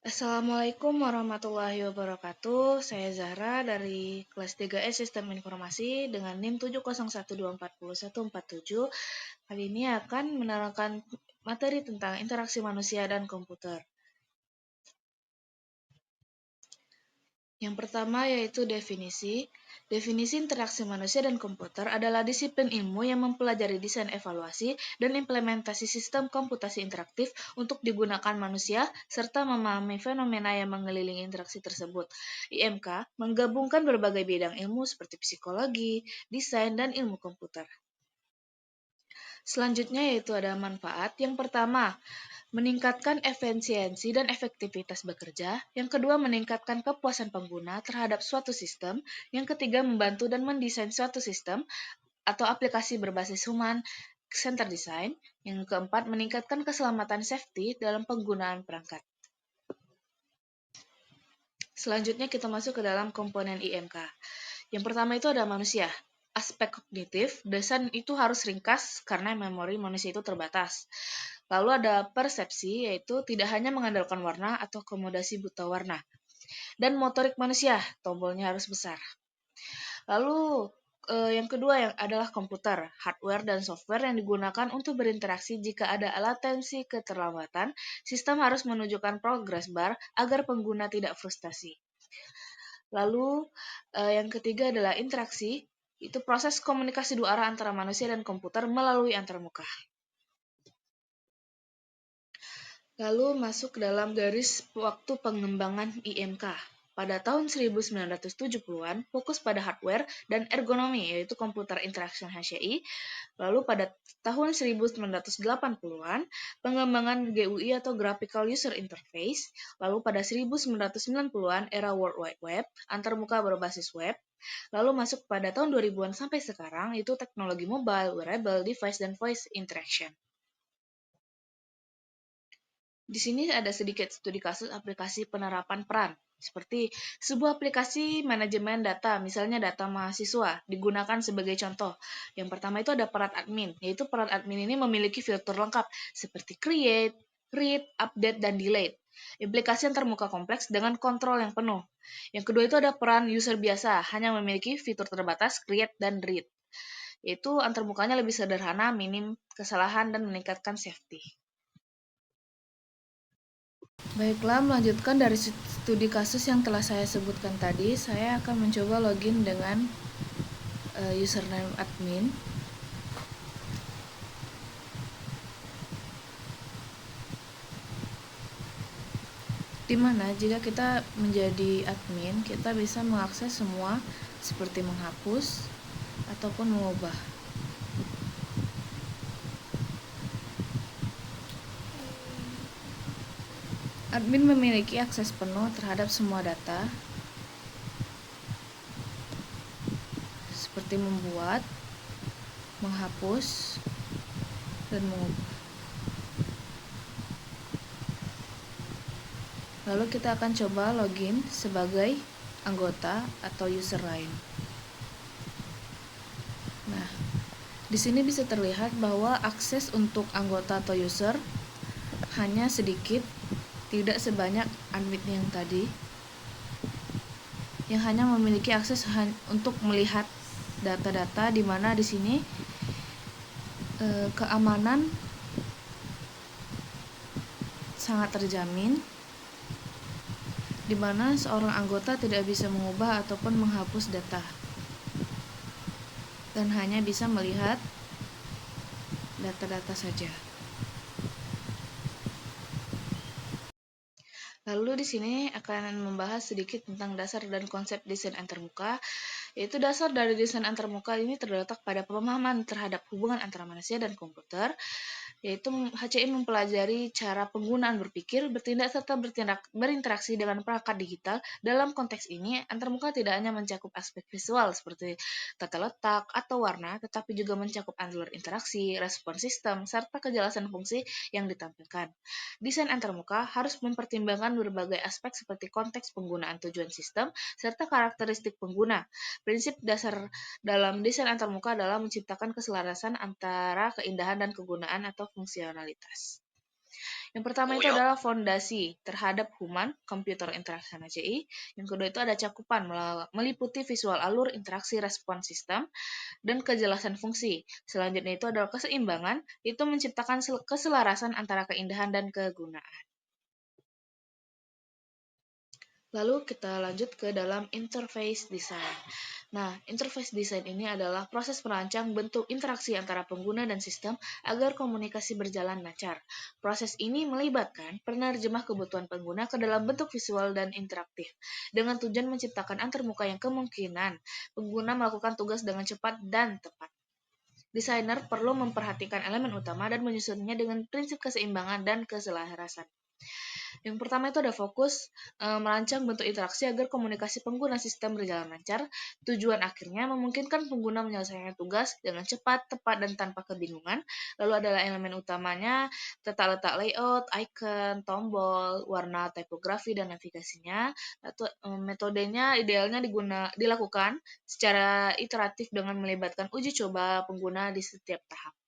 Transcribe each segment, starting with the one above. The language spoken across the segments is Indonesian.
Assalamualaikum warahmatullahi wabarakatuh. Saya Zahra dari kelas 3S Sistem Informasi dengan NIM 701240147. Kali ini akan menerangkan materi tentang interaksi manusia dan komputer. Yang pertama yaitu definisi. Definisi interaksi manusia dan komputer adalah disiplin ilmu yang mempelajari desain evaluasi dan implementasi sistem komputasi interaktif untuk digunakan manusia serta memahami fenomena yang mengelilingi interaksi tersebut. IMK menggabungkan berbagai bidang ilmu seperti psikologi, desain, dan ilmu komputer. Selanjutnya yaitu ada manfaat. Yang pertama, meningkatkan efisiensi dan efektivitas bekerja. Yang kedua, meningkatkan kepuasan pengguna terhadap suatu sistem. Yang ketiga, membantu dan mendesain suatu sistem atau aplikasi berbasis human center design. Yang keempat, meningkatkan keselamatan safety dalam penggunaan perangkat. Selanjutnya kita masuk ke dalam komponen IMK. Yang pertama itu ada manusia. Aspek kognitif, desain itu harus ringkas karena memori manusia itu terbatas. Lalu ada persepsi, yaitu tidak hanya mengandalkan warna atau akomodasi buta warna. Dan motorik manusia, tombolnya harus besar. Lalu yang kedua yang adalah komputer, hardware dan software yang digunakan untuk berinteraksi jika ada latensi keterlambatan, sistem harus menunjukkan progress bar agar pengguna tidak frustasi. Lalu yang ketiga adalah interaksi, itu proses komunikasi dua arah antara manusia dan komputer melalui antarmuka. Lalu masuk ke dalam garis waktu pengembangan IMK. Pada tahun 1970-an, fokus pada hardware dan ergonomi, yaitu Computer Interaction HCI. Lalu pada tahun 1980-an, pengembangan GUI atau Graphical User Interface. Lalu pada 1990-an, era World Wide Web, antarmuka berbasis web. Lalu masuk pada tahun 2000-an sampai sekarang, itu teknologi mobile, wearable, device, dan voice interaction. Di sini ada sedikit studi kasus aplikasi penerapan peran, seperti sebuah aplikasi manajemen data, misalnya data mahasiswa, digunakan sebagai contoh. Yang pertama itu ada peran admin, yaitu peran admin ini memiliki fitur lengkap, seperti create, read, update, dan delete. Aplikasi antarmuka kompleks dengan kontrol yang penuh. Yang kedua itu ada peran user biasa, hanya memiliki fitur terbatas, create, dan read. Yaitu antarmukanya lebih sederhana, minim kesalahan, dan meningkatkan safety. Baiklah, melanjutkan dari studi kasus yang telah saya sebutkan tadi, saya akan mencoba login dengan username admin. Di mana jika kita menjadi admin, kita bisa mengakses semua seperti menghapus ataupun mengubah. Admin memiliki akses penuh terhadap semua data, seperti membuat, menghapus, dan mengubah. Lalu kita akan coba login sebagai anggota atau user lain. Nah, di sini bisa terlihat bahwa akses untuk anggota atau user hanya sedikit, tidak sebanyak admin yang tadi, yang hanya memiliki akses untuk melihat data-data, di mana di sini keamanan sangat terjamin, di mana seorang anggota tidak bisa mengubah ataupun menghapus data, dan hanya bisa melihat data-data saja. Lalu di sini akan membahas sedikit tentang dasar dan konsep desain antarmuka, yaitu dasar dari desain antarmuka ini terletak pada pemahaman terhadap hubungan antara manusia dan komputer, yaitu HCI mempelajari cara penggunaan berpikir, bertindak, serta berinteraksi dengan perangkat digital. Dalam konteks ini, antarmuka tidak hanya mencakup aspek visual seperti tata letak atau warna, tetapi juga mencakup alur interaksi, respon sistem, serta kejelasan fungsi yang ditampilkan. Desain antarmuka harus mempertimbangkan berbagai aspek seperti konteks penggunaan tujuan sistem, serta karakteristik pengguna. Prinsip dasar dalam desain antarmuka adalah menciptakan keselarasan antara keindahan dan kegunaan atau fungsionalitas. Yang pertama Oh itu ya? adalah fondasi terhadap Human Computer Interaction (HCI). Yang kedua itu ada cakupan meliputi visual alur interaksi respon sistem dan kejelasan fungsi. Selanjutnya itu adalah keseimbangan, itu menciptakan keselarasan antara keindahan dan kegunaan. Lalu kita lanjut ke dalam interface design. Nah, interface design ini adalah proses merancang bentuk interaksi antara pengguna dan sistem agar komunikasi berjalan lancar. Proses ini melibatkan penerjemah kebutuhan pengguna ke dalam bentuk visual dan interaktif, dengan tujuan menciptakan antarmuka yang kemungkinan pengguna melakukan tugas dengan cepat dan tepat. Desainer perlu memperhatikan elemen utama dan menyusunnya dengan prinsip keseimbangan dan keselarasan. Yang pertama itu ada fokus merancang bentuk interaksi agar komunikasi pengguna sistem berjalan lancar. Tujuan akhirnya memungkinkan pengguna menyelesaikan tugas dengan cepat, tepat, dan tanpa kebingungan. Lalu adalah elemen utamanya, tata letak layout, icon, tombol, warna, tipografi, dan navigasinya. Atau metodenya idealnya dilakukan secara iteratif dengan melibatkan uji coba pengguna di setiap tahap.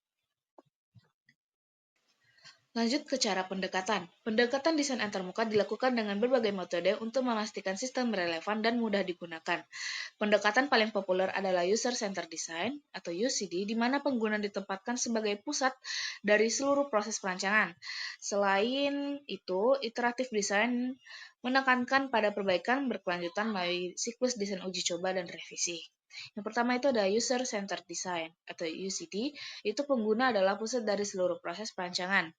Lanjut ke cara pendekatan. Pendekatan desain antarmuka dilakukan dengan berbagai metode untuk memastikan sistem relevan dan mudah digunakan. Pendekatan paling populer adalah User Centered Design atau UCD, di mana pengguna ditempatkan sebagai pusat dari seluruh proses perancangan. Selain itu, iteratif design menekankan pada perbaikan berkelanjutan melalui siklus desain uji coba dan revisi. Yang pertama itu ada User Centered Design atau UCD, itu pengguna adalah pusat dari seluruh proses perancangan.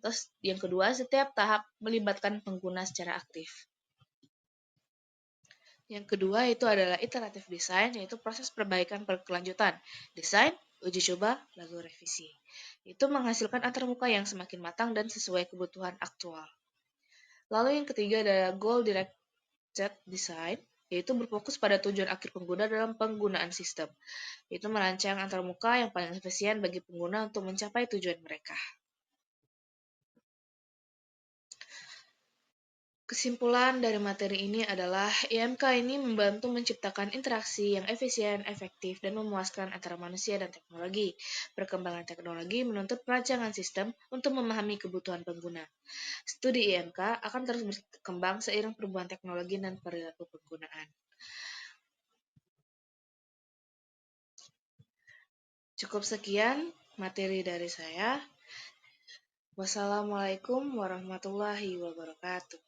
Terus yang kedua, setiap tahap melibatkan pengguna secara aktif. Yang kedua itu adalah iteratif design, yaitu proses perbaikan berkelanjutan. Desain, uji coba, lalu revisi. Itu menghasilkan antarmuka yang semakin matang dan sesuai kebutuhan aktual. Lalu yang ketiga adalah goal directed design, yaitu berfokus pada tujuan akhir pengguna dalam penggunaan sistem. Itu merancang antarmuka yang paling efisien bagi pengguna untuk mencapai tujuan mereka. Kesimpulan dari materi ini adalah IMK ini membantu menciptakan interaksi yang efisien, efektif, dan memuaskan antara manusia dan teknologi. Perkembangan teknologi menuntut perancangan sistem untuk memahami kebutuhan pengguna. Studi IMK akan terus berkembang seiring perubahan teknologi dan perilaku penggunaan. Cukup sekian materi dari saya. Wassalamualaikum warahmatullahi wabarakatuh.